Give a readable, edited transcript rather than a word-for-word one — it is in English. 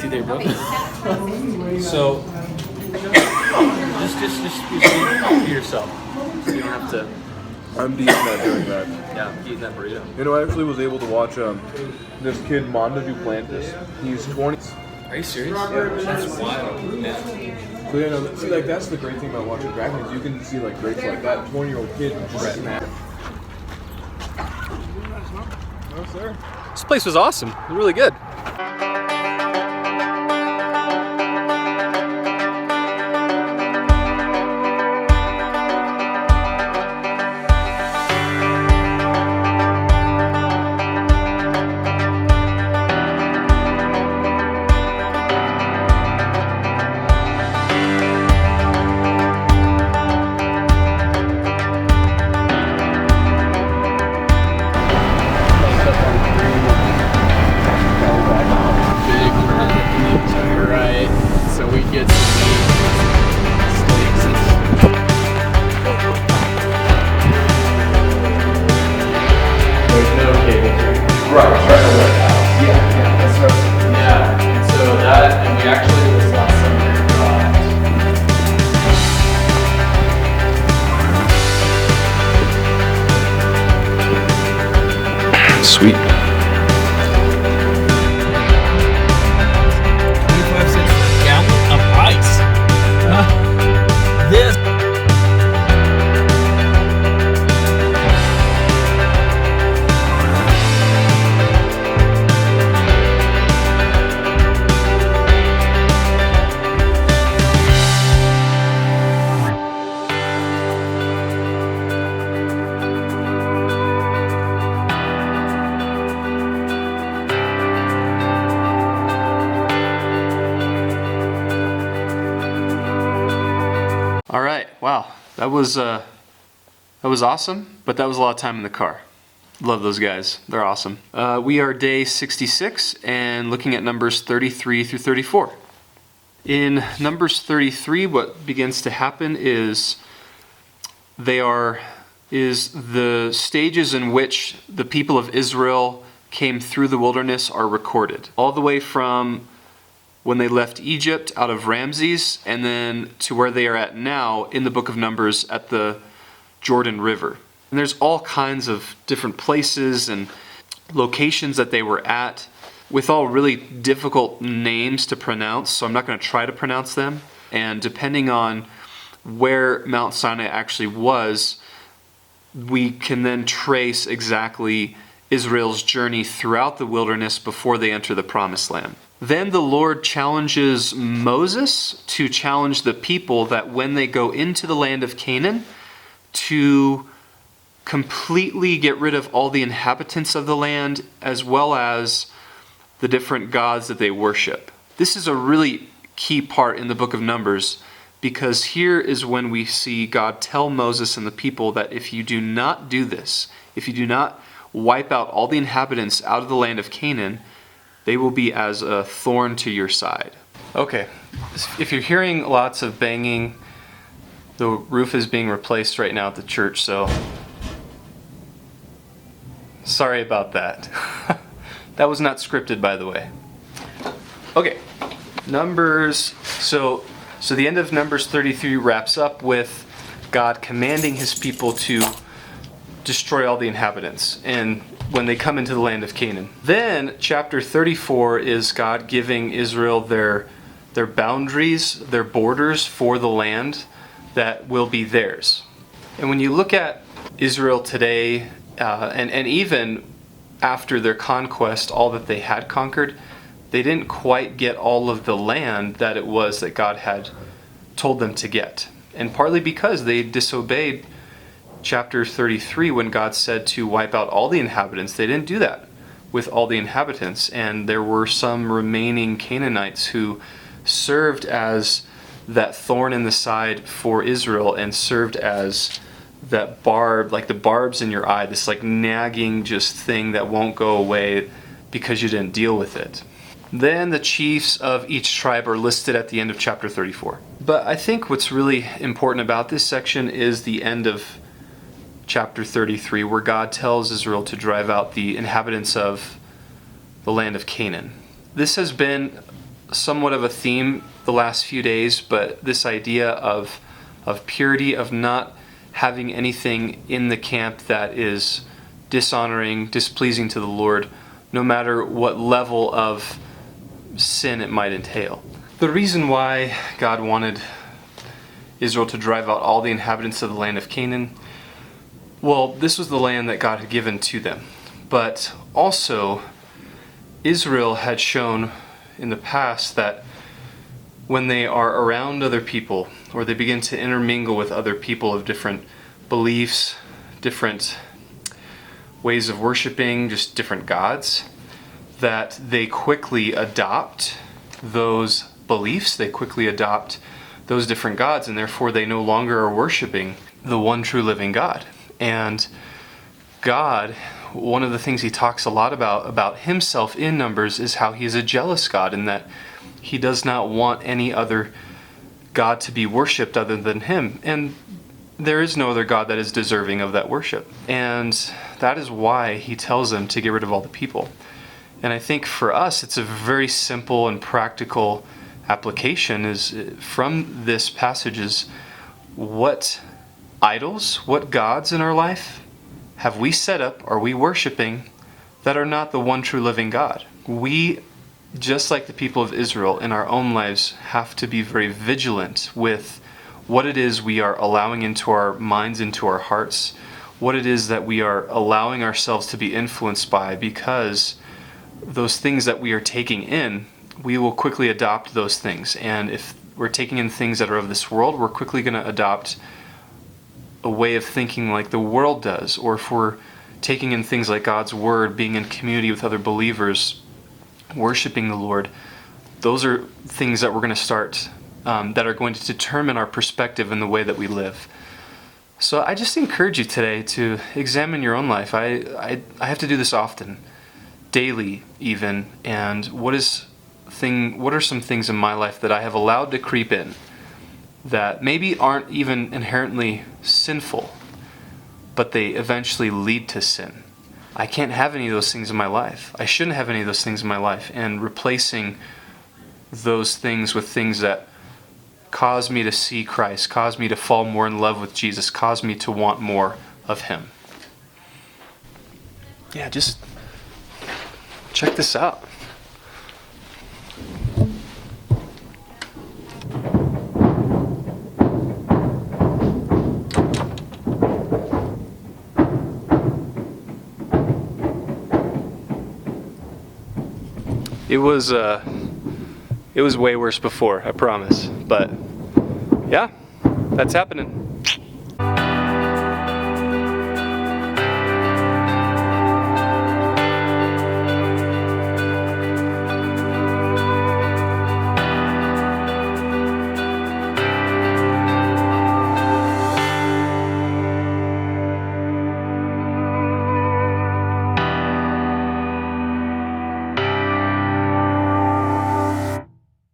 you there, bro. So, just be to yourself. You don't have to. I'm deep not doing that. Yeah, eating that burrito. You know, I actually was able to watch this kid, Mondo Duplantis. He's 20. Are you serious? Yeah. That's wild. Yeah. So, you know, see, like, that's the great thing about watching Dragons. You can see, like, greats like that 20-year-old kid just snap. No, sir. This place was awesome. It was really good. Sweet. 25 cents for a gallon of ice. This. All right, wow, that was awesome, but that was a lot of time in the car. Love those guys, they're awesome. We are day 66 and looking at Numbers 33 through 34. In Numbers 33, what begins to happen is the stages in which the people of Israel came through the wilderness are recorded, all the way from when they left Egypt out of Ramses, and then to where they are at now in the book of Numbers at the Jordan River. And there's all kinds of different places and locations that they were at with all really difficult names to pronounce, so I'm not going to try to pronounce them. And depending on where Mount Sinai actually was, we can then trace exactly Israel's journey throughout the wilderness before they enter the Promised Land. Then the Lord challenges Moses to challenge the people that when they go into the land of Canaan, to completely get rid of all the inhabitants of the land as well as the different gods that they worship. This is a really key part in the book of Numbers, because here is when we see God tell Moses and the people that if you do not do this, if you do not wipe out all the inhabitants out of the land of Canaan, they will be as a thorn to your side. Okay, if you're hearing lots of banging, the roof is being replaced right now at the church, so sorry about that. That was not scripted, by the way. Okay, Numbers, so the end of Numbers 33 wraps up with God commanding his people to destroy all the inhabitants and when they come into the land of Canaan. Then chapter 34 is God giving Israel their boundaries, their borders for the land that will be theirs. And when you look at Israel today, and even after their conquest, all that they had conquered, they didn't quite get all of the land that it was that God had told them to get. And partly because they disobeyed chapter 33 when God said to wipe out all the inhabitants. They didn't do that with all the inhabitants, and there were some remaining Canaanites who served as that thorn in the side for Israel and served as that barb, like the barbs in your eye, this like nagging just thing that won't go away because you didn't deal with it. Then the chiefs of each tribe are listed at the end of chapter 34. But I think what's really important about this section is the end of chapter 33, where God tells Israel to drive out the inhabitants of the land of Canaan. This has been somewhat of a theme the last few days, but this idea of purity, of not having anything in the camp that is dishonoring, displeasing to the Lord, no matter what level of sin it might entail. The reason why God wanted Israel to drive out all the inhabitants of the land of Canaan, well, this was the land that God had given to them. But also, Israel had shown in the past that when they are around other people, or they begin to intermingle with other people of different beliefs, different ways of worshiping, just different gods, that they quickly adopt those beliefs, they quickly adopt those different gods, and therefore they no longer are worshiping the one true living God. And God, one of the things he talks a lot about himself in Numbers is how he is a jealous God, and that he does not want any other God to be worshipped other than him. And there is no other God that is deserving of that worship. And that is why he tells them to get rid of all the people. And I think for us, it's a very simple and practical application is from this passage is what idols, what gods in our life have we set up, are we worshiping, that are not the one true living God? We, just like the people of Israel in our own lives, have to be very vigilant with what it is we are allowing into our minds, into our hearts, what it is that we are allowing ourselves to be influenced by, because those things that we are taking in, we will quickly adopt those things. And if we're taking in things that are of this world, we're quickly going to adopt a way of thinking like the world does. Or if we're taking in things like God's Word, being in community with other believers, worshiping the Lord, those are things that we're going to start that are going to determine our perspective and the way that we live. So I just encourage you today to examine your own life. I have to do this often, daily even, and what are some things in my life that I have allowed to creep in that maybe aren't even inherently sinful, but they eventually lead to sin. I can't have any of those things in my life. I shouldn't have any of those things in my life, and replacing those things with things that cause me to see Christ, cause me to fall more in love with Jesus, cause me to want more of him. Yeah, just check this out. It was way worse before, I promise. But yeah, that's happening.